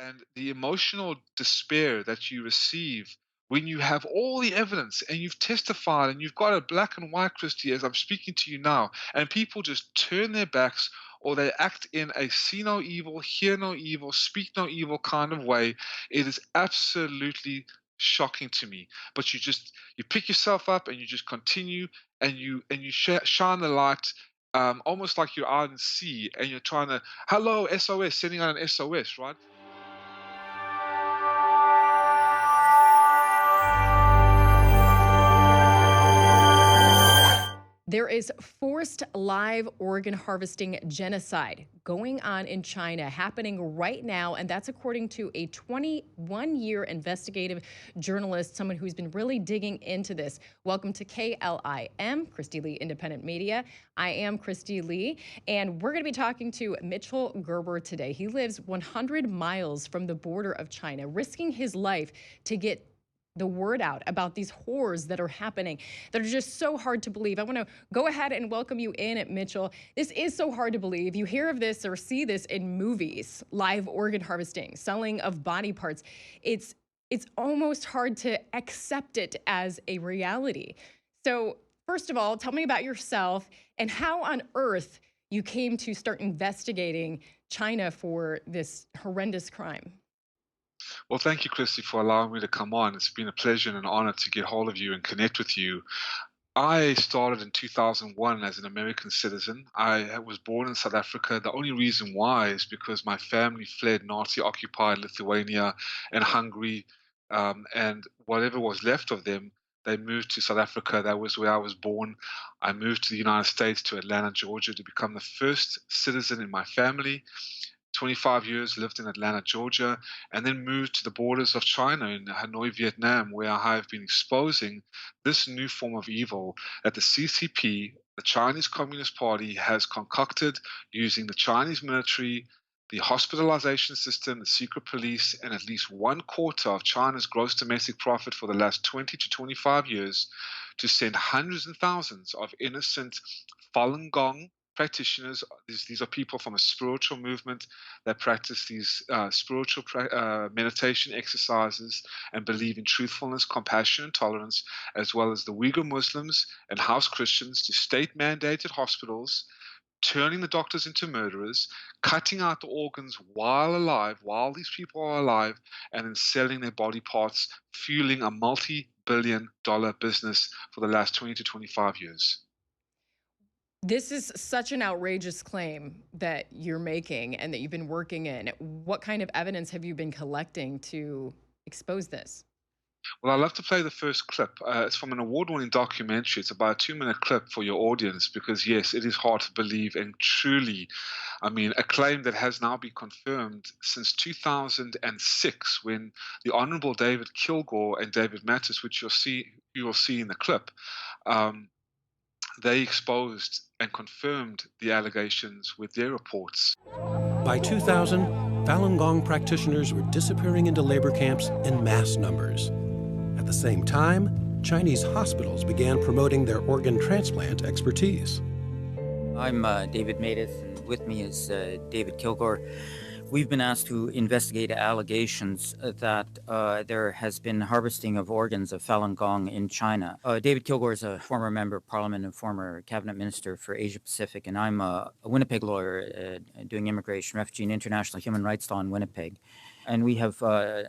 And the emotional despair that you receive when you have all the evidence and you've testified and you've got a black and white, Christie, as I'm speaking to you now, and people just turn their backs or they act in a see no evil, hear no evil, speak no evil kind of way. It is absolutely shocking to me. But you pick yourself up and you just continue and you shine the light, almost like you're out in sea and you're trying to, hello, SOS, sending out an SOS, right? There is forced live organ harvesting genocide going on in China, happening right now. And that's according to a 21-year investigative journalist, someone who's been really digging into this. Welcome to KLIM, Kristi Leigh Independent Media. I am Kristi Leigh, and we're going to be talking to Mitchell Gerber today. He lives 100 miles from the border of China, risking his life to get the word out about these horrors that are happening that are just so hard to believe. I want to go ahead and welcome you in, Mitchell. This is so hard to believe. You hear of this or see this in movies, live organ harvesting, selling of body parts. It's almost hard to accept it as a reality. So first of all, tell me about yourself and how on earth you came to start investigating China for this horrendous crime. Well, thank you, Christy, for allowing me to come on. It's been a pleasure and an honor to get hold of you and connect with you. I started in 2001 as an American citizen. Was born in South Africa. The only reason why is because my family fled Nazi occupied Lithuania and Hungary, and whatever was left of them, they moved to South Africa. That was where I was born. I moved to the United States, to Atlanta, Georgia, to become the first citizen in my family. 25 years lived in Atlanta, Georgia, and then moved to the borders of China in Hanoi, Vietnam, where I have been exposing this new form of evil that the CCP, the Chinese Communist Party, has concocted using the Chinese military, the hospitalization system, the secret police, and at least one quarter of China's gross domestic profit for the last 20 to 25 years to send hundreds and thousands of innocent Falun Gong practitioners. These are people from a spiritual movement that practice these spiritual meditation exercises and believe in truthfulness, compassion, and tolerance, as well as the Uyghur Muslims and house Christians, to state mandated hospitals, turning the doctors into murderers, cutting out the organs while alive, while these people are alive, and then selling their body parts, fueling a multi-billion-dollar business for the last 20 to 25 years. This is such an outrageous claim that you're making and that you've been working in. What kind of evidence have you been collecting to expose this? Well, I'd love to play the first clip. It's from an award-winning documentary. It's about a 2-minute clip for your audience because, yes, it is hard to believe and truly, I mean, a claim that has now been confirmed since 2006 when the Honorable David Kilgore and David Mattis, which you will see in the clip, um, they exposed and confirmed the allegations with their reports. By 2000, Falun Gong practitioners were disappearing into labor camps in mass numbers. At the same time, Chinese hospitals began promoting their organ transplant expertise. I'm David Mattis, and with me is David Kilgore. We've been asked to investigate allegations that there has been harvesting of organs of Falun Gong in China. David Kilgore is a former member of Parliament and former cabinet minister for Asia Pacific, and I'm a Winnipeg lawyer doing immigration, refugee, and international human rights law in Winnipeg. And we have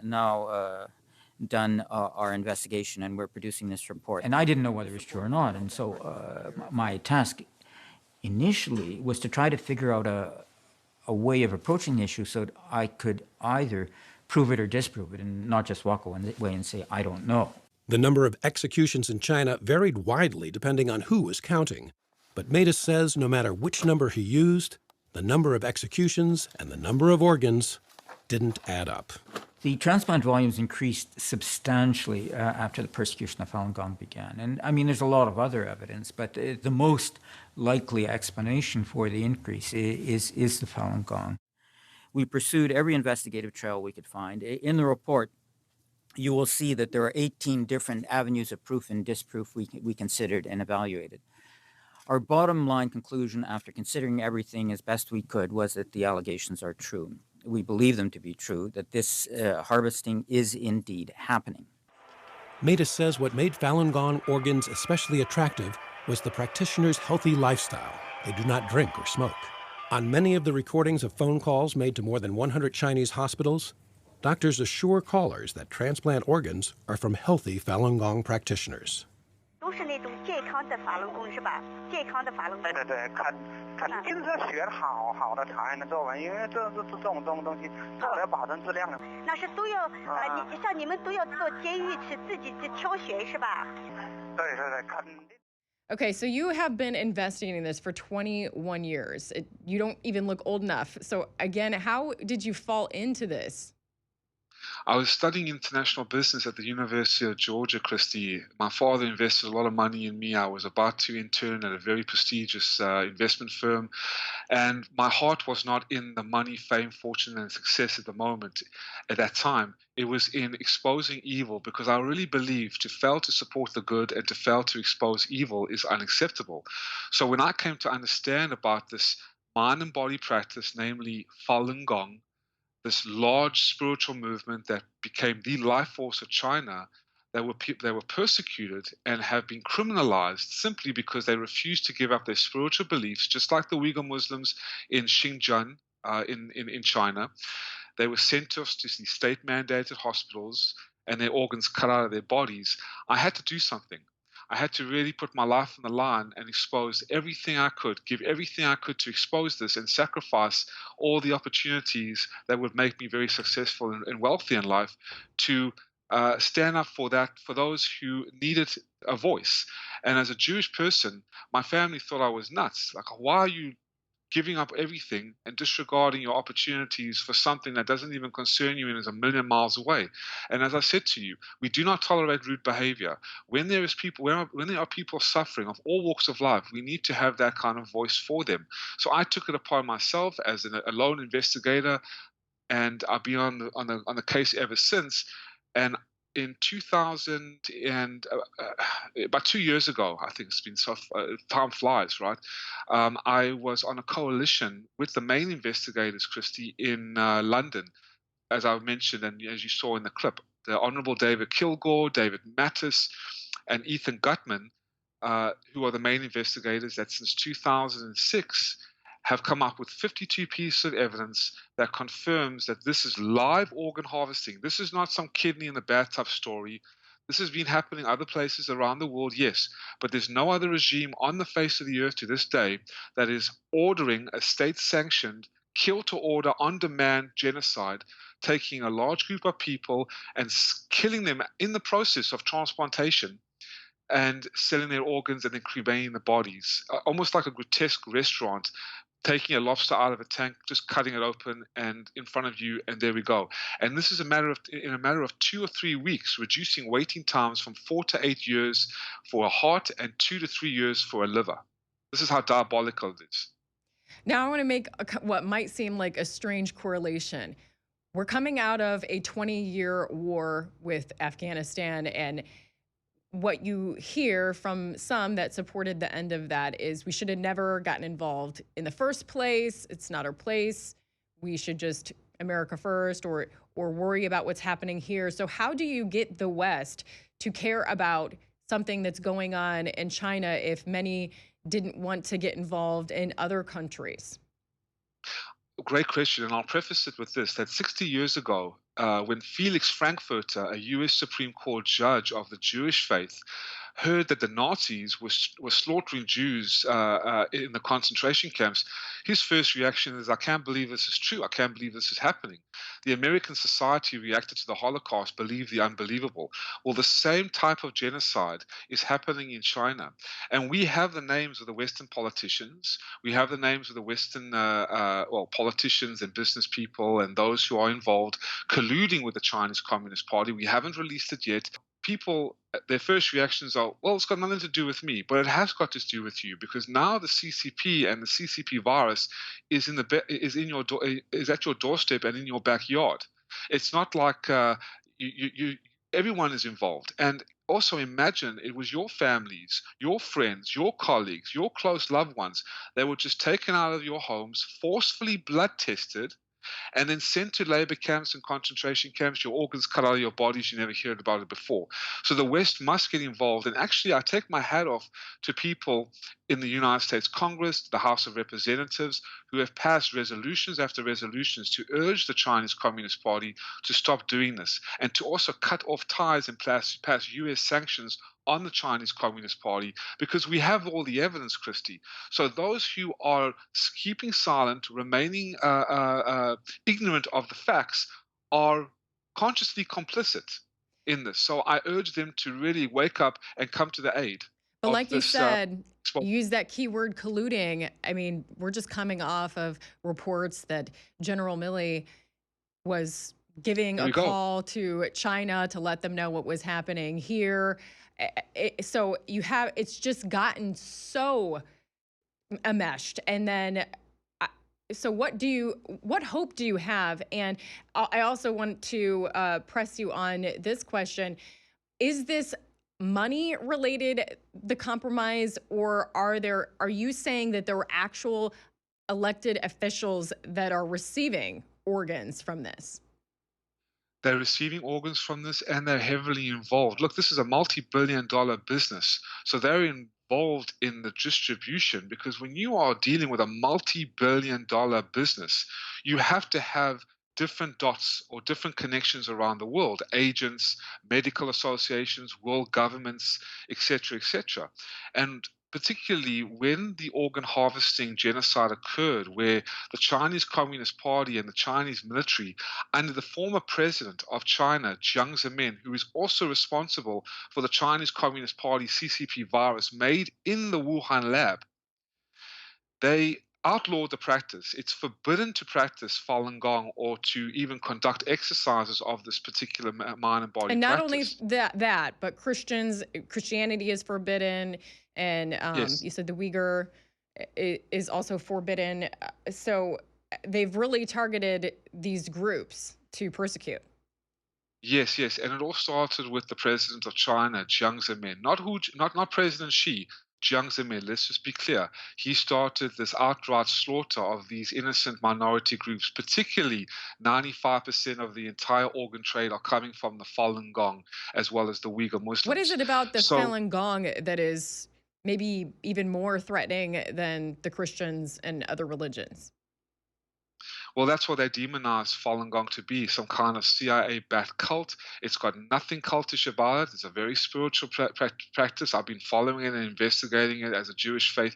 now done our investigation, and we're producing this report. And I didn't know whether it was true or not, and so my task initially was to try to figure out a way of approaching the issue so that I could either prove it or disprove it and not just walk away and say, I don't know. The number of executions in China varied widely depending on who was counting. But Mattis says no matter which number he used, the number of executions and the number of organs didn't add up. The transplant volumes increased substantially after the persecution of Falun Gong began. And I mean, there's a lot of other evidence, but the most likely explanation for the increase is the Falun Gong. We pursued every investigative trail we could find. In the report, you will see that there are 18 different avenues of proof and disproof we considered and evaluated. Our bottom line conclusion, after considering everything as best we could, was that the allegations are true. we believe them to be true, that this harvesting is indeed happening. Matus says what made Falun Gong organs especially attractive was the practitioners' healthy lifestyle. They do not drink or smoke. On many of the recordings of phone calls made to more than 100 Chinese hospitals, doctors assure callers that transplant organs are from healthy Falun Gong practitioners. 都是那种健康的法轮功是吧？健康的法轮功。对，肯定是学的好的才能做完，因为这种东西做了要保证质量的。那是都要像你们都要做监狱去自己去挑选是吧？对，肯定。Okay, so you have been investigating this for 21 years. You don't even look old enough. So again, how did you fall into this? I was studying international business at the University of Georgia, Kristi. My father invested a lot of money in me. I was about to intern at a very prestigious investment firm, and my heart was not in the money, fame, fortune, and success at the moment. At that time, it was in exposing evil, because I really believe to fail to support the good and to fail to expose evil is unacceptable. So when I came to understand about this mind and body practice, namely Falun Gong, this large spiritual movement that became the life force of China, they were persecuted and have been criminalized simply because they refused to give up their spiritual beliefs, just like the Uyghur Muslims in Xinjiang in China. They were sent to these state-mandated hospitals and their organs cut out of their bodies. I had to do something. I had to really put my life on the line and expose everything I could, give everything I could to expose this and sacrifice all the opportunities that would make me very successful and wealthy in life to stand up for those who needed a voice. And as a Jewish person, my family thought I was nuts. Like, why are you giving up everything and disregarding your opportunities for something that doesn't even concern you and is a million miles away? And as I said to you, we do not tolerate rude behavior. When there are people suffering of all walks of life, we need to have that kind of voice for them. So I took it upon myself as a lone investigator, and I've been on the case ever since. And in 2000 and about 2 years ago, I think it's been so time flies, right? I was on a coalition with the main investigators, Kristi, in London, as I mentioned and as you saw in the clip. The Honourable David Kilgore, David Mattis, and Ethan Gutman, who are the main investigators that since 2006 have come up with 52 pieces of evidence that confirms that this is live organ harvesting. This is not some kidney in the bathtub story. This has been happening other places around the world, yes, but there's no other regime on the face of the earth to this day that is ordering a state-sanctioned, kill-to-order, on-demand genocide, taking a large group of people and killing them in the process of transplantation and selling their organs and then cremating the bodies, almost like a grotesque restaurant, taking a lobster out of a tank, just cutting it open and in front of you, and there we go. And this is in a matter of 2 or 3 weeks, reducing waiting times from 4 to 8 years for a heart and 2 to 3 years for a liver. This is how diabolical it is. Now I want to make what might seem like a strange correlation. We're coming out of a 20-year war with Afghanistan, and what you hear from some that supported the end of that is we should have never gotten involved in the first place. It's not our place. We should just America first or worry about what's happening here. So how do you get the West to care about something that's going on in China if many didn't want to get involved in other countries? Great question, and I'll preface it with this, that 60 years ago, when Felix Frankfurter, a U.S. Supreme Court judge of the Jewish faith, heard that the Nazis were slaughtering Jews in the concentration camps, his first reaction is, I can't believe this is true. I can't believe this is happening. The American society reacted to the Holocaust, believed the unbelievable. Well, the same type of genocide is happening in China. And we have the names of the Western politicians. We have the names of the Western politicians and business people and those who are involved colluding with the Chinese Communist Party. We haven't released it yet. People, their first reactions are, well, it's got nothing to do with me, but it has got to do with you, because now the CCP and the CCP virus is at your doorstep and in your backyard. It's not like everyone is involved. And also imagine it was your families, your friends, your colleagues, your close loved ones that were just taken out of your homes, forcefully blood tested, and then sent to labor camps and concentration camps, your organs cut out of your bodies, you never heard about it before. So the West must get involved. And actually, I take my hat off to people in the United States Congress, the House of Representatives, who have passed resolutions after resolutions to urge the Chinese Communist Party to stop doing this and to also cut off ties and pass US sanctions on the Chinese Communist Party, because we have all the evidence, Kristi. So those who are keeping silent, remaining ignorant of the facts, are consciously complicit in this. So I urge them to really wake up and come to the aid But of like you this. said, use that keyword colluding. I mean, we're just coming off of reports that General Milley was giving a call to China to let them know what was happening here. So you have, it's just gotten so enmeshed. And then, so what hope do you have? And I also want to press you on this question. Is this money related, the compromise, or are you saying that there were actual elected officials that are receiving organs from this? They're receiving organs from this, and they're heavily involved. Look, this is a multi-billion-dollar business. So they're involved in the distribution, because when you are dealing with a multi-billion-dollar business, you have to have different dots or different connections around the world, agents, medical associations, world governments, etc., etc. And particularly when the organ harvesting genocide occurred, where the Chinese Communist Party and the Chinese military, under the former president of China, Jiang Zemin, who is also responsible for the Chinese Communist Party CCP virus made in the Wuhan lab, they outlawed the practice. It's forbidden to practice Falun Gong or to even conduct exercises of this particular mind and body and not practice. only that, but Christianity is forbidden, and Yes. you said the Uyghur is also forbidden. So they've really targeted these groups to persecute. Yes, yes, and it all started with the president of China, Jiang Zemin, not President Xi. Jiang Zemin, let's just be clear. He started this outright slaughter of these innocent minority groups, particularly 95% of the entire organ trade are coming from the Falun Gong as well as the Uyghur Muslims. What is it about the Falun Gong that is maybe even more threatening than the Christians and other religions? Well, that's what they demonize Falun Gong to be, some kind of CIA-backed cult. It's got nothing cultish about it. It's a very spiritual practice. I've been following it and investigating it as a Jewish faith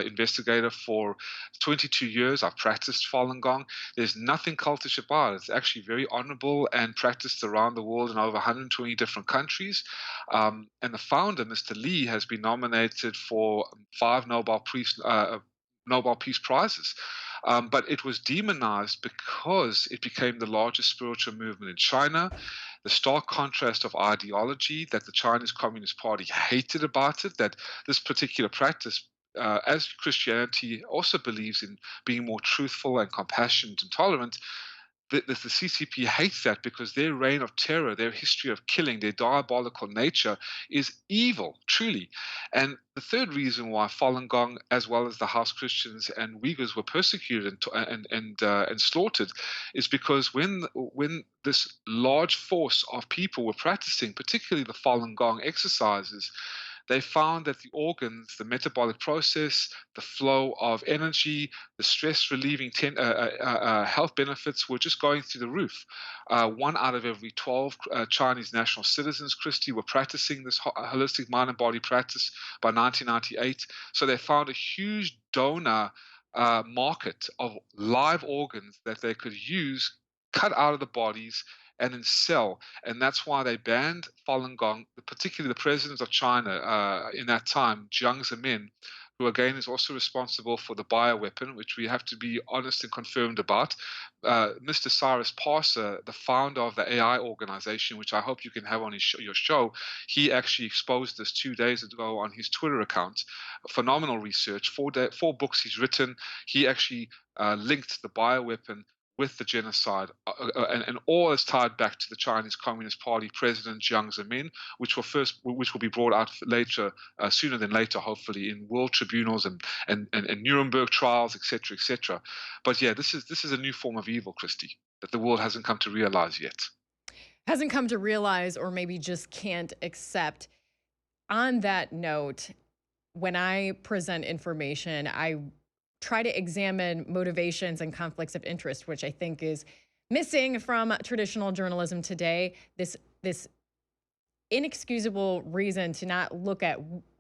investigator for 22 years. I've practiced Falun Gong. There's nothing cultish about it. It's actually very honorable and practiced around the world in over 120 different countries. And the founder, Mr. Leigh, has been nominated for 5 Nobel Peace Prizes. But it was demonized because it became the largest spiritual movement in China. The stark contrast of ideology that the Chinese Communist Party hated about it, that this particular practice, as Christianity also believes in being more truthful and compassionate and tolerant, the CCP hates that because their reign of terror, their history of killing, their diabolical nature is evil, truly. And the third reason why Falun Gong, as well as the House Christians and Uyghurs, were persecuted and slaughtered, is because when this large force of people were practicing, particularly the Falun Gong exercises, they found that the organs, the metabolic process, the flow of energy, the stress-relieving health benefits were just going through the roof. 1 out of every 12 Chinese national citizens, Kristi, were practicing this holistic mind and body practice by 1998. So they found a huge donor market of live organs that they could use, cut out of the bodies, and then sell. And that's why they banned Falun Gong, particularly the president of China in that time, Jiang Zemin, who again is also responsible for the bioweapon, which we have to be honest and confirmed about. Mr. Cyrus Parser, the founder of the AI organization, which I hope you can have on your show, he actually exposed this 2 days ago on his Twitter account. Phenomenal research, 4 books he's written. He actually linked the bioweapon with the genocide, and all is tied back to the Chinese Communist Party President Jiang Zemin, which will be brought out later, sooner than later, hopefully, in world tribunals and Nuremberg trials, etc., etc. But yeah, this is a new form of evil, Kristi, that the world hasn't come to realize yet. Hasn't come to realize, or maybe just can't accept. On that note, when I present information, I try to examine motivations and conflicts of interest, which I think is missing from traditional journalism today. This inexcusable reason to not look at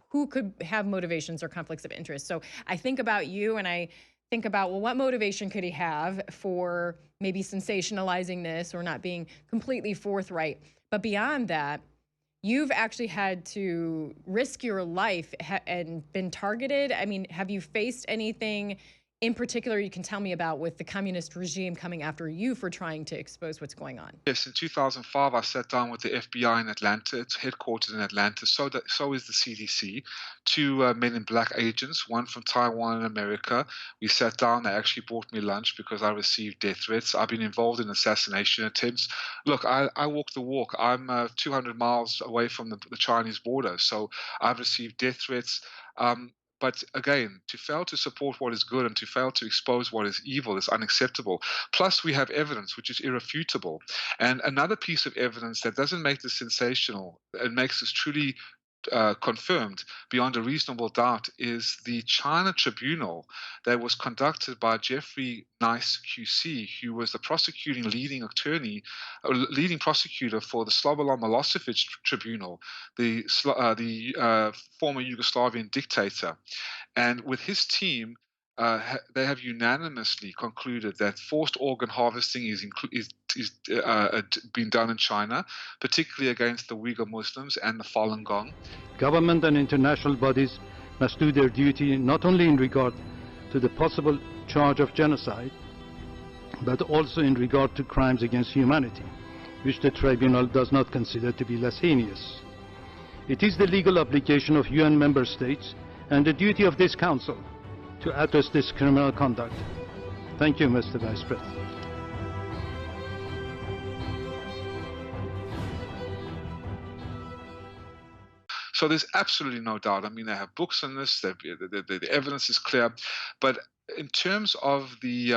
who could have motivations or conflicts of interest. So I think about you and I think about, well, what motivation could he have for maybe sensationalizing this or not being completely forthright? But beyond that, you've actually had to risk your life and been targeted. I mean, have you faced anything in particular you can tell me about with the communist regime coming after you for trying to expose what's going on? Yes, in 2005, I sat down with the FBI in Atlanta. It's headquartered in Atlanta. So is the CDC. Two men in black agents, one from Taiwan and America. We sat down. They actually bought me lunch because I received death threats. I've been involved in assassination attempts. Look, I walk the walk. I'm 200 miles away from the Chinese border, so I've received death threats. But again, to fail to support what is good and to fail to expose what is evil is unacceptable. Plus, we have evidence which is irrefutable. And another piece of evidence that doesn't make this sensational and makes this truly confirmed beyond a reasonable doubt is the China tribunal that was conducted by Jeffrey Nice QC, who was the leading prosecutor for the Slobodan Milosevic tribunal, the former Yugoslavian dictator. And with his team, they have unanimously concluded that forced organ harvesting is being done in China, particularly against the Uyghur Muslims and the Falun Gong. Government and international bodies must do their duty not only in regard to the possible charge of genocide, but also in regard to crimes against humanity, which the tribunal does not consider to be less heinous. It is the legal obligation of UN member states and the duty of this Council to address this criminal conduct. Thank you, Mr. Vice President. So there's absolutely no doubt. I mean, they have books on this. The evidence is clear, but in terms of the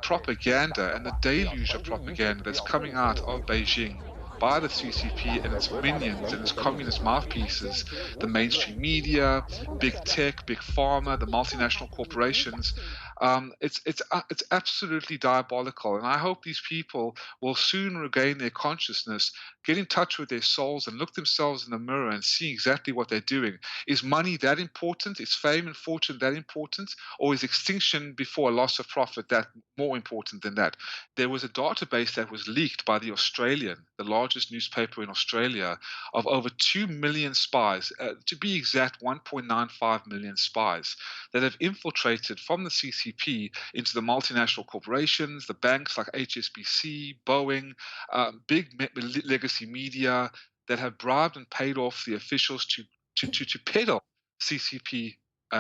propaganda and the deluge of propaganda that's coming out of Beijing by the CCP and its minions and its communist mouthpieces, the mainstream media, big tech, big pharma, the multinational corporations, it's absolutely diabolical. And I hope these people will soon regain their consciousness, get in touch with their souls, and look themselves in the mirror and see exactly what they're doing. Is money that important? Is fame and fortune that important? Or is extinction before a loss of profit that more important than that? There was a database that was leaked by the Australian, the largest newspaper in Australia, of over 2 million spies, to be exact, 1.95 million spies that have infiltrated from the CCP into the multinational corporations, the banks like HSBC, Boeing, big legacy media that have bribed and paid off the officials to peddle CCP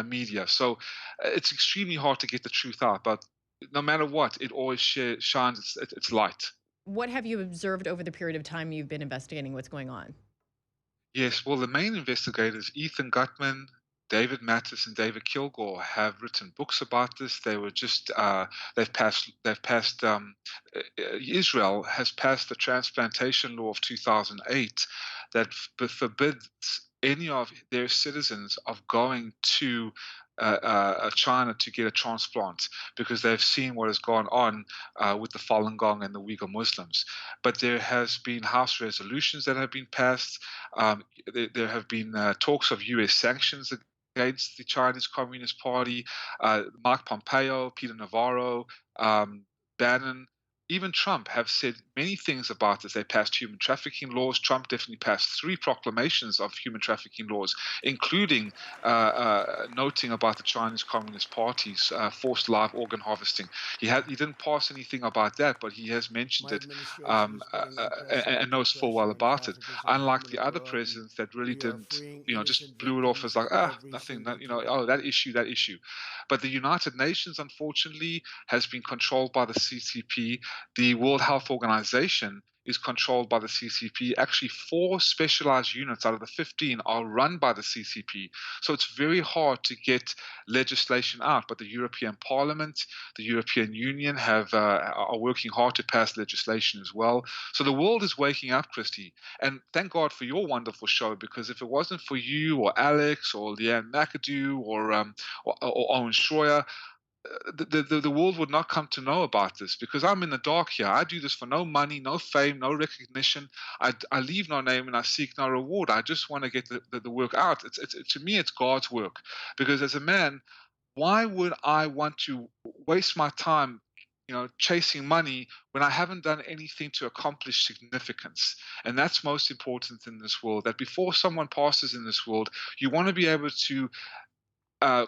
media. So it's extremely hard to get the truth out, but no matter what, it always shines its light. What have you observed over the period of time you've been investigating what's going on? Yes, well, the main investigators, Ethan Gutman, David Mattis, and David Kilgore, have written books about this. They were just Israel has passed the transplantation law of 2008 that forbids any of their citizens of going to China to get a transplant because they've seen what has gone on with the Falun Gong and the Uyghur Muslims. But there has been House resolutions that have been passed. There have been talks of U.S. sanctions against the Chinese Communist Party. Mike Pompeo, Peter Navarro, Bannon, even Trump have said many things about this. They passed human trafficking laws. Trump definitely passed 3 proclamations of human trafficking laws, including noting about the Chinese Communist Party's forced live organ harvesting. He didn't pass anything about that, but he has mentioned My it, administration is putting aggressive and knows full well repression on about it. traffickers of Unlike human the other abroad, and presidents that really we are didn't, freeing just innocent blew it off as victims like, every nothing, single day. oh, that issue. But the United Nations, unfortunately, has been controlled by the CCP. The World Health Organization is controlled by the CCP. Actually, 4 specialized units out of the 15 are run by the CCP. So it's very hard to get legislation out. But the European Parliament, the European Union are working hard to pass legislation as well. So the world is waking up, Kristi. And thank God for your wonderful show, because if it wasn't for you or Alex or Leanne McAdoo or Owen Schroyer, the world would not come to know about this, because I'm in the dark here. I do this for no money, no fame, no recognition. I leave no name and I seek no reward. I just want to get the work out. To me, it's God's work. Because as a man, why would I want to waste my time, chasing money when I haven't done anything to accomplish significance? And that's most important in this world, that before someone passes in this world, you want to be able to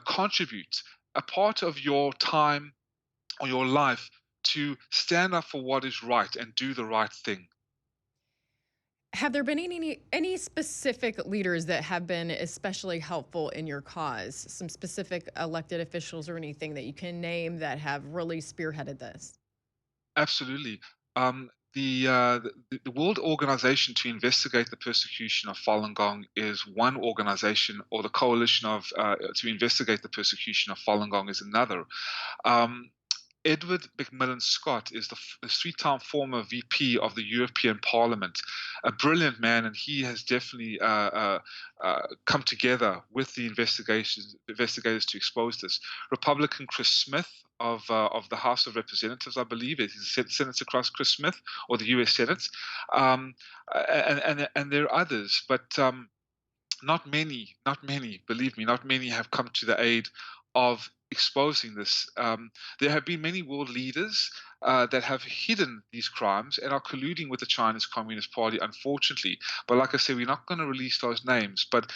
contribute a part of your time or your life to stand up for what is right and do the right thing. Have there been any specific leaders that have been especially helpful in your cause? Some specific elected officials or anything that you can name that have really spearheaded this? Absolutely. The World Organization to Investigate the Persecution of Falun Gong is one organization, or the Coalition to Investigate the Persecution of Falun Gong is another. Edward McMillan Scott is the 3-time former VP of the European Parliament, a brilliant man, and he has definitely come together with the investigators to expose this. Republican Chris Smith of the House of Representatives, I believe, is Senator Chris Smith, or the U.S. Senate, and there are others, but not many, believe me, not many have come to the aid of exposing this. There have been many world leaders that have hidden these crimes and are colluding with the Chinese Communist Party, unfortunately. But like I said, we're not going to release those names. But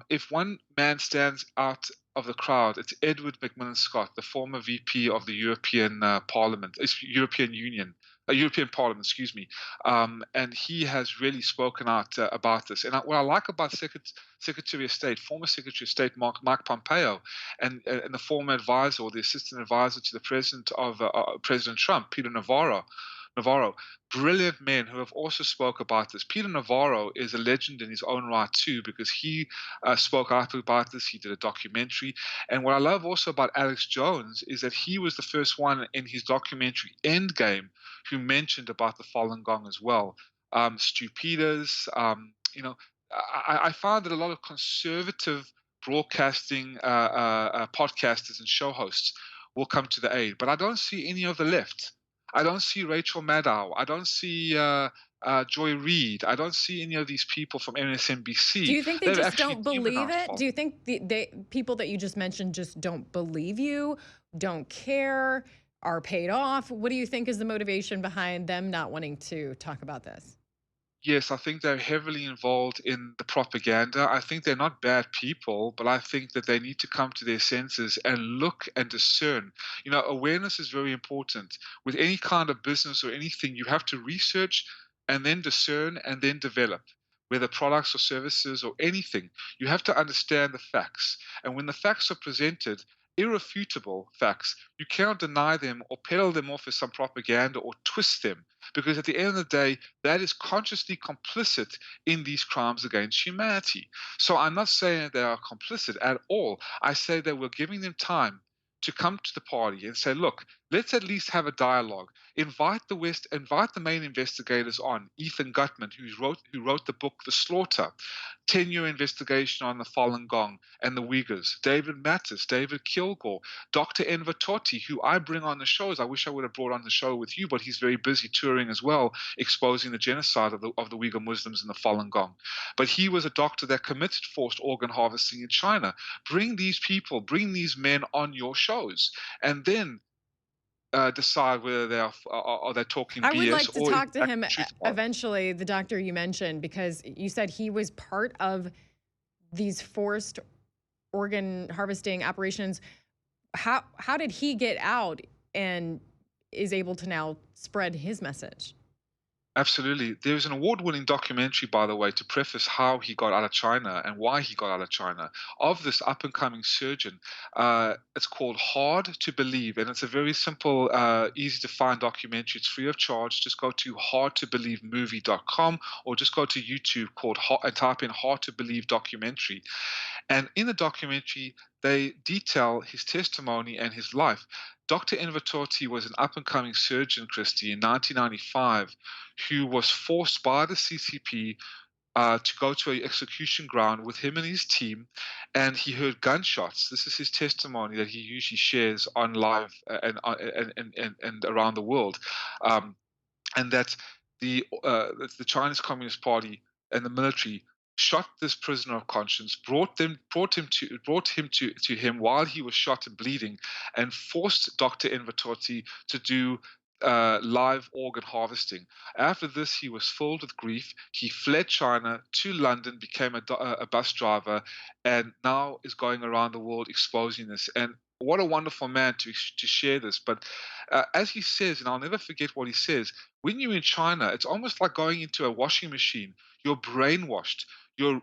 if one man stands out of the crowd, it's Edward McMillan Scott, the former VP of the European Parliament, European Union. European Parliament, excuse me, and he has really spoken out about this. And what I like about Secretary of State, former Secretary of State Mike Pompeo, and the former advisor, or the assistant advisor to the president of President Trump, Peter Navarro, brilliant men who have also spoke about this. Peter Navarro is a legend in his own right too, because he spoke out about this. He did a documentary. And what I love also about Alex Jones is that he was the first one in his documentary Endgame who mentioned about the Falun Gong as well. Stu Peters, I found that a lot of conservative broadcasting podcasters and show hosts will come to the aid, but I don't see any of the left. I don't see Rachel Maddow. I don't see Joy Reid. I don't see any of these people from MSNBC. Do you think they They've just don't believe it? Falun. Do you think the people that you just mentioned just don't believe you, don't care, are paid off? What do you think is the motivation behind them not wanting to talk about this? Yes, I think they're heavily involved in the propaganda. I think they're not bad people, but I think that they need to come to their senses and look and discern. Awareness is very important. With any kind of business or anything, you have to research and then discern and then develop. Whether products or services or anything, you have to understand the facts. And when the facts are presented, irrefutable facts, you cannot deny them or peddle them off as some propaganda or twist them, because at the end of the day, that is consciously complicit in these crimes against humanity. So I'm not saying they are complicit at all. I say that we're giving them time to come to the party and say, look, let's at least have a dialogue. Invite the main investigators on. Ethan Gutman, who wrote the book The Slaughter, 10-year investigation on the Falun Gong and the Uyghurs. David Mattis, David Kilgore, Dr. Enver Tohti, who I bring on the shows. I wish I would have brought on the show with you, but he's very busy touring as well, exposing the genocide of the Uyghur Muslims in the Falun Gong. But he was a doctor that committed forced organ harvesting in China. Bring these men on your shows, and then decide whether are they talking I would BS like to or is talk to that him truth or not. eventually, the doctor you mentioned, because you said he was part of these forced organ harvesting operations. How did he get out and is able to now spread his message? Absolutely. There's an award-winning documentary, by the way, to preface how he got out of China and why he got out of China, of this up-and-coming surgeon. It's called Hard to Believe, and it's a very simple, easy-to-find documentary. It's free of charge. Just go to hardtobelievemovie.com or just go to YouTube and type in Hard to Believe documentary. And in the documentary, they detail his testimony and his life. Dr. Invertorti was an up-and-coming surgeon, Kristi, in 1995, who was forced by the CCP to go to an execution ground with him and his team, and he heard gunshots. This is his testimony that he usually shares on live and around the world, and that the Chinese Communist Party and the military shot this prisoner of conscience, brought him to him while he was shot and bleeding, and forced Dr. Invertorti to do live organ harvesting. After this, he was filled with grief. He fled China to London, became a bus driver, and now is going around the world exposing this. And what a wonderful man to share this. But as he says, and I'll never forget what he says, when you're in China, it's almost like going into a washing machine. You're brainwashed. You're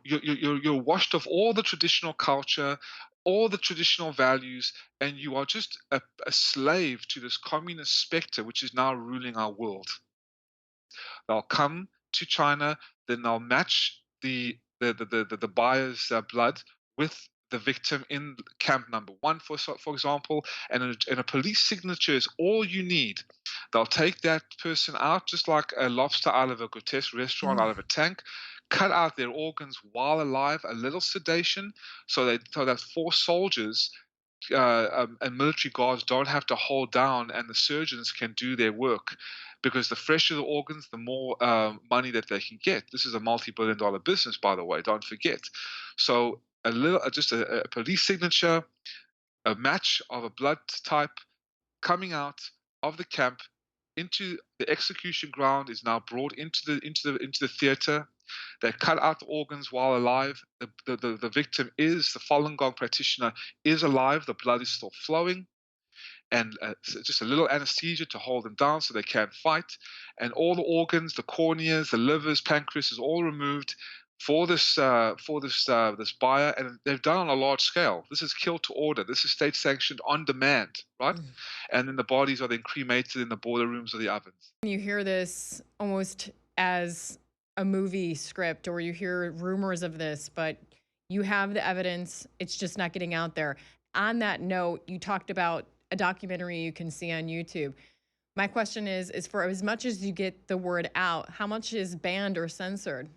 washed of all the traditional culture, all the traditional values, and you are just a slave to this communist specter which is now ruling our world. They'll come to China, then they'll match the buyer's blood with the victim in camp number one, for example, and a police signature is all you need. They'll take that person out just like a lobster out of a grotesque restaurant, out of a tank, cut out their organs while alive, a little sedation, so that 4 soldiers and military guards don't have to hold down, and the surgeons can do their work, because the fresher the organs, the more money that they can get. This is a multi-billion-dollar business, by the way. Don't forget. So just a police signature, a match of a blood type coming out of the camp into the execution ground is now brought into the theater. They cut out the organs while alive. The victim the Falun Gong practitioner is alive. The blood is still flowing, and just a little anesthesia to hold them down so they can't fight. And all the organs, the corneas, the livers, pancreas, is all removed for this buyer, and they've done on a large scale. This is kill to order. This is state sanctioned on demand, right? And then the bodies are then cremated in the boiler rooms or the ovens. You hear this almost as a movie script, or you hear rumors of this, but you have the evidence. It's just not getting out there. On that note, you talked about a documentary you can see on YouTube. My question is for as much as you get the word out, how much is banned or censored?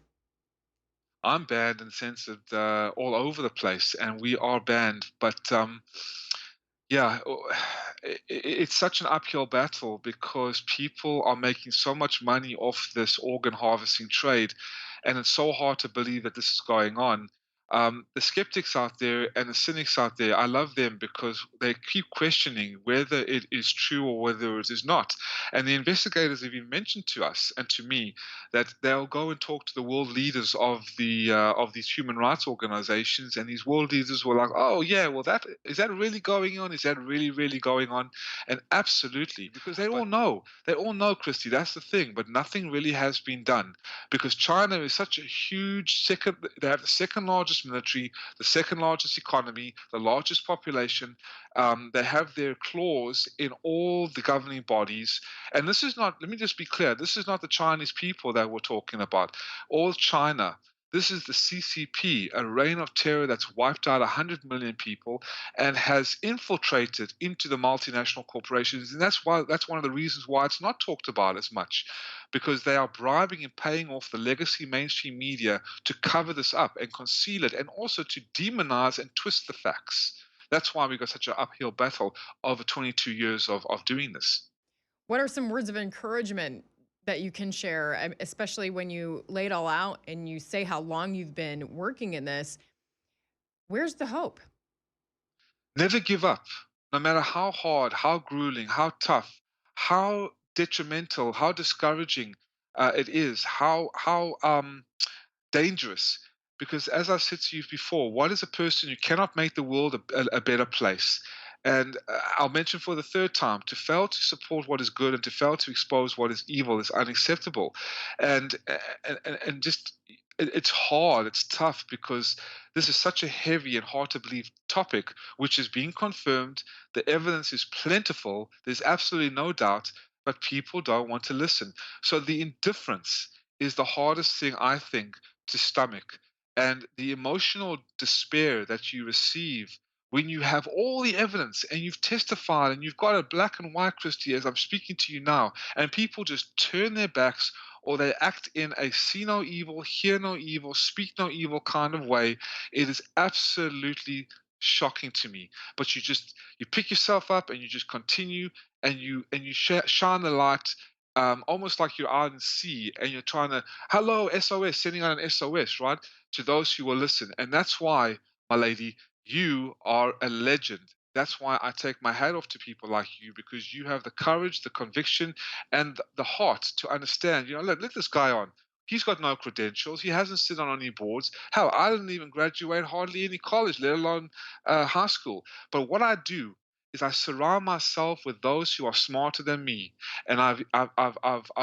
I'm banned and censored all over the place, and we are banned. But yeah, it's such an uphill battle because people are making so much money off this organ harvesting trade, and it's so hard to believe that this is going on. The skeptics out there and the cynics out there, I love them because they keep questioning whether it is true or whether it is not. And the investigators have even mentioned to us and to me that they'll go and talk to the world leaders of these human rights organizations, and these world leaders were like, "Oh yeah, well is that really going on? Is that really going on?" And absolutely, because they all know, Kristi. That's the thing, but nothing really has been done because China is such a huge they have the second largest military, the second largest economy, the largest population. They have their claws in all the governing bodies. And this is not, let me just be clear, this is not the Chinese people that we're talking about. All China. This is the CCP, a reign of terror that's wiped out 100 million people and has infiltrated into the multinational corporations. And that's one of the reasons why it's not talked about as much, because they are bribing and paying off the legacy mainstream media to cover this up and conceal it, and also to demonize and twist the facts. That's why we got such an uphill battle over 22 years of doing this. What are some words of encouragement that you can share, especially when you lay it all out and you say how long you've been working in this? Where's the hope? Never give up. No matter how hard, how grueling, how tough, how detrimental, how discouraging it is, how dangerous. Because as I said to you before, what is a person who cannot make the world a better place? And I'll mention for the third time, to fail to support what is good and to fail to expose what is evil is unacceptable. And and just it's hard, it's tough because this is such a heavy and hard to believe topic, which is being confirmed. The evidence is plentiful. There's absolutely no doubt, but people don't want to listen. So the indifference is the hardest thing, I think, to stomach. And the emotional despair that you receive when you have all the evidence and you've testified and you've got it black and white, Christy, as I'm speaking to you now, and people just turn their backs or they act in a see no evil, hear no evil, speak no evil kind of way, it is absolutely shocking to me. But you pick yourself up and you just continue and you shine the light, almost like you're out in sea and you're trying to, hello, SOS, sending out an SOS, right, to those who will listen. And that's why, my lady, you are a legend. That's why I take my hat off to people like you, because you have the courage, the conviction, and the heart to understand. Let this guy on. He's got no credentials. He hasn't sit on any boards. Hell, I didn't even graduate hardly any college, let alone high school. But what I do is I surround myself with those who are smarter than me, and I've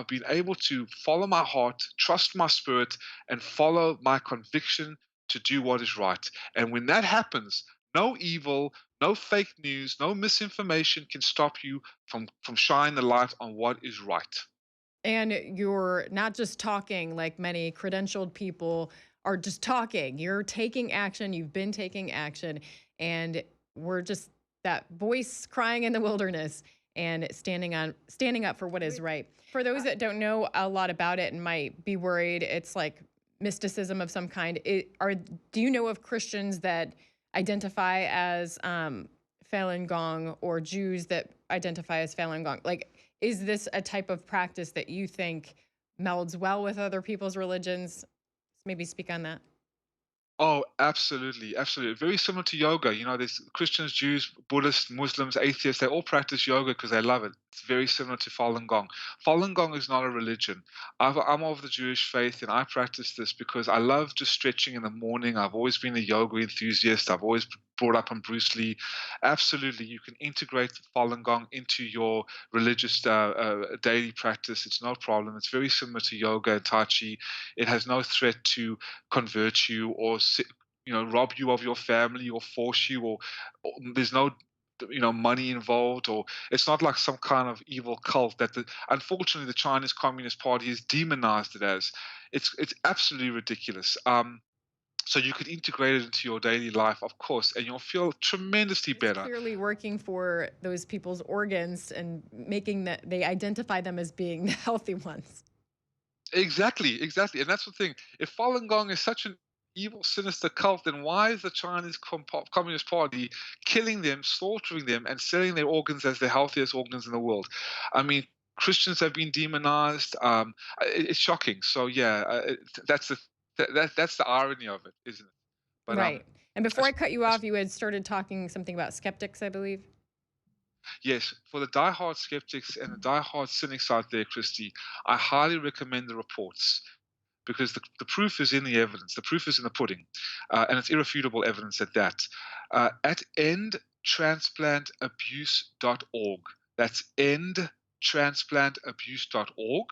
been able to follow my heart, trust my spirit, and follow my conviction to do what is right. And when that happens, no evil, no fake news, no misinformation can stop you from shining the light on what is right. And you're not just talking like many credentialed people are just talking. You're taking action. You've been taking action. And we're just that voice crying in the wilderness and standing up for what is right. For those that don't know a lot about it and might be worried, it's like mysticism of some kind. Do you know of Christians that identify as Falun Gong or Jews that identify as Falun Gong? Like, is this a type of practice that you think melds well with other people's religions? Maybe speak on that. Oh, absolutely, absolutely. Very similar to yoga. There's Christians, Jews, Buddhists, Muslims, atheists. They all practice yoga because they love it. It's very similar to Falun Gong. Falun Gong is not a religion. I'm of the Jewish faith, and I practice this because I love just stretching in the morning. I've always been a yoga enthusiast. I've always brought up on Bruce Lee. Absolutely, you can integrate Falun Gong into your religious daily practice. It's no problem. It's very similar to yoga and Tai Chi. It has no threat to convert you or rob you of your family or force you, or there's no money involved, or it's not like some kind of evil cult that unfortunately the Chinese Communist Party has demonized it as. It's absolutely ridiculous. So you could integrate it into your daily life, of course, and you'll feel tremendously better. Clearly working for those people's organs and making that they identify them as being the healthy ones. Exactly. And that's the thing. If Falun Gong is such an evil, sinister cult, then why is the Chinese Communist Party killing them, slaughtering them, and selling their organs as the healthiest organs in the world? I mean, Christians have been demonized. It's shocking. So yeah, that's the irony of it, isn't it? But, right. And before I cut you off, you had started talking something about skeptics, I believe. Yes, for the diehard skeptics and the diehard cynics out there, Kristi, I highly recommend the reports, because the proof is in the evidence. The proof is in the pudding, and it's irrefutable evidence at that. At endtransplantabuse.org. That's endtransplantabuse.org.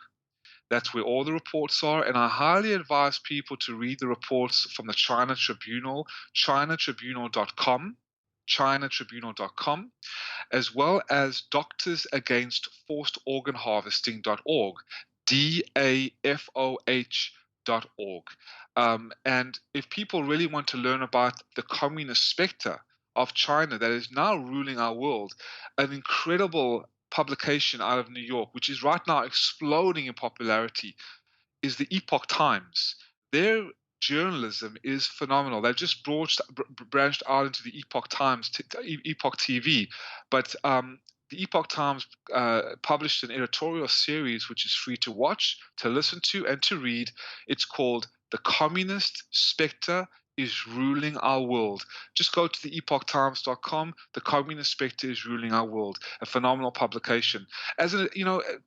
That's where all the reports are, and I highly advise people to read the reports from the China Tribunal, chinatribunal.com, chinatribunal.com, as well as doctorsagainstforcedorganharvesting.org, DAFOH.org. And if people really want to learn about the communist specter of China that is now ruling our world, an incredible publication out of New York, which is right now exploding in popularity, is the Epoch Times. Their journalism is phenomenal. They've just branched out into the Epoch Times, Epoch TV, but the Epoch Times published an editorial series which is free to watch, to listen to, and to read. It's called "The Communist Spectre is ruling our world. Just go to the epochtimes.com. The communist specter is ruling our world. A phenomenal publication. As a,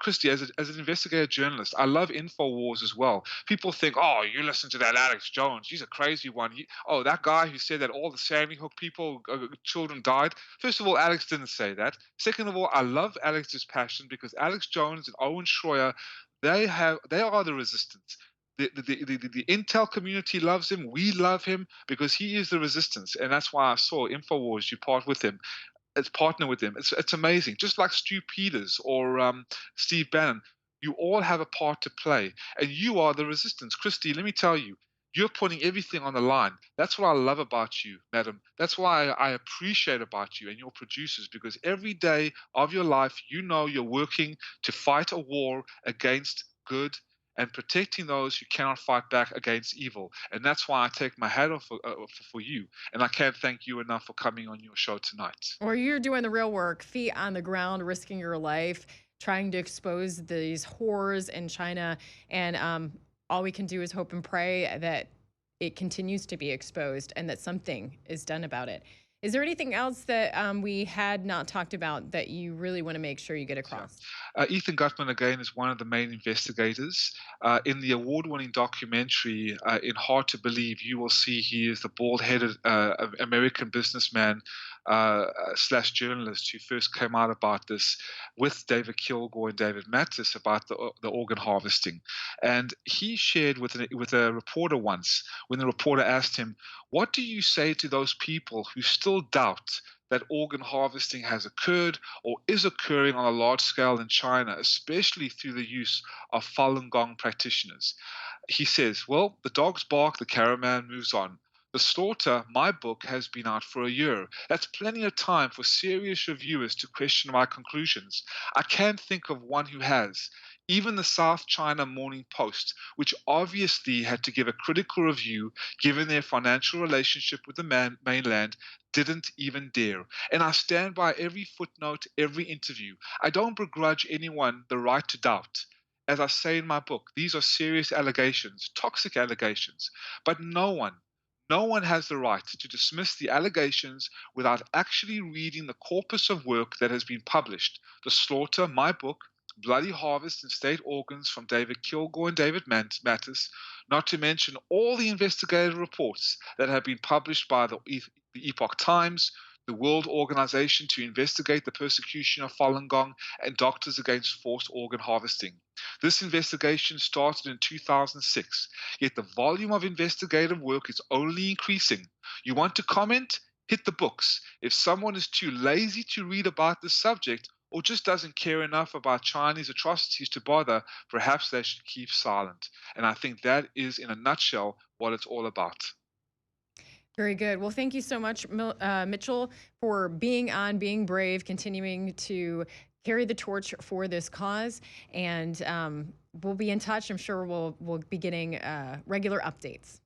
Kristi, as an investigative journalist, I love InfoWars as well. People think, oh, you listen to that Alex Jones. He's a crazy one. Oh, that guy who said that all the Sandy Hook people, children died. First of all, Alex didn't say that. Second of all, I love Alex's passion because Alex Jones and Owen Schroyer, they are the resistance. The intel community loves him. We love him because he is the resistance, and that's why I saw InfoWars. You partner with him. It's amazing. Just like Stu Peters or Steve Bannon, you all have a part to play, and you are the resistance. Kristi, let me tell you, you're putting everything on the line. That's what I love about you, madam. That's why I appreciate about you and your producers, because every day of your life, you're working to fight a war against good and protecting those who cannot fight back against evil. And that's why I take my hat off for you. And I can't thank you enough for coming on your show tonight. Or you're doing the real work, feet on the ground, risking your life, trying to expose these horrors in China. And all we can do is hope and pray that it continues to be exposed and that something is done about it. Is there anything else that we had not talked about that you really want to make sure you get across? Ethan Gutman, again, is one of the main investigators. In the award-winning documentary, in Hard to Believe, you will see he is the bald-headed American businessman slash journalist who first came out about this with David Kilgore and David Mattis about the organ harvesting. And he shared with a reporter once, when the reporter asked him, what do you say to those people who still doubt that organ harvesting has occurred or is occurring on a large scale in China, especially through the use of Falun Gong practitioners? He says, well, the dogs bark, the caravan moves on. The Slaughter, my book, has been out for a year. That's plenty of time for serious reviewers to question my conclusions. I can't think of one who has. Even the South China Morning Post, which obviously had to give a critical review given their financial relationship with the mainland, didn't even dare. And I stand by every footnote, every interview. I don't begrudge anyone the right to doubt. As I say in my book, these are serious allegations, toxic allegations, but no one has the right to dismiss the allegations without actually reading the corpus of work that has been published. The Slaughter, my book, Bloody Harvest in State Organs from David Kilgore and David Mattis, not to mention all the investigative reports that have been published by the Epoch Times, the World Organization to Investigate the Persecution of Falun Gong, and Doctors Against Forced Organ Harvesting. This investigation started in 2006, yet the volume of investigative work is only increasing. You want to comment? Hit the books. If someone is too lazy to read about this subject or just doesn't care enough about Chinese atrocities to bother, perhaps they should keep silent. And I think that is, in a nutshell, what it's all about. Very good. Well, thank you so much, Mitchell, for being on, being brave, continuing to carry the torch for this cause. And we'll be in touch. I'm sure we'll be getting regular updates.